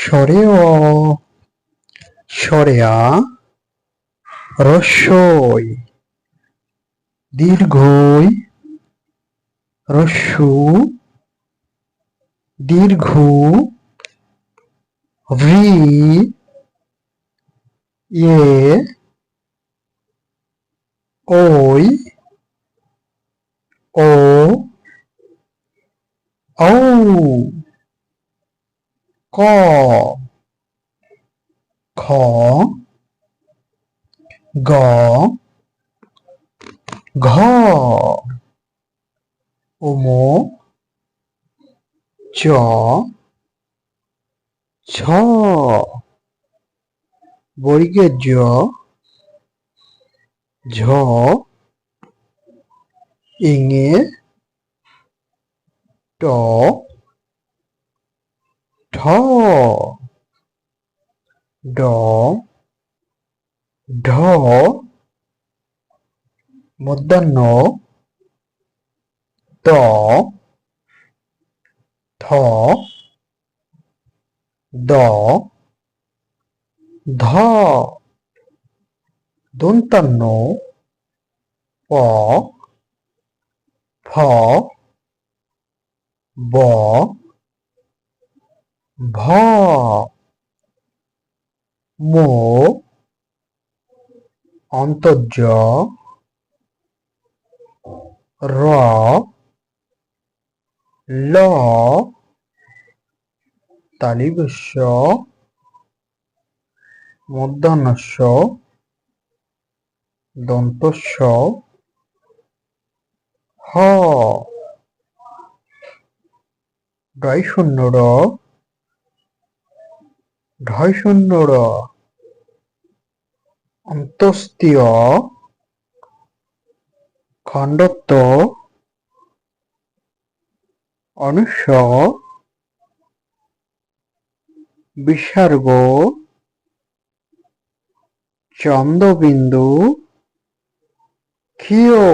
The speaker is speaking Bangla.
স্বরে অ, স্বরে আ, রস্বই, দীর্ঘই, রস্যু, দীর্ঘু, রি, ইয়ে, ওই, ও, ঔ, ক, খ, গ, ঘ, ওমো, চ, ছ, বর্গের জ, ঝ, ইঙে, ট, ঠ, ড, ঢ, মূর্ধন্য, ত, থ, দ, ধ, দন্তান্ন, প, ফ, ব, ভ, মো, অন্তর্য, র, ল, তালিবস্য, মূর্ধন্যস্য, দন্তস্য, হ, ডয় শূন্য র, ঢয় শূন্য র, অন্তস্তীয়, খণ্ডত্ব, অনুস্বর, বিসর্গ, চন্দ্রবিন্দু, ক্ষীয়।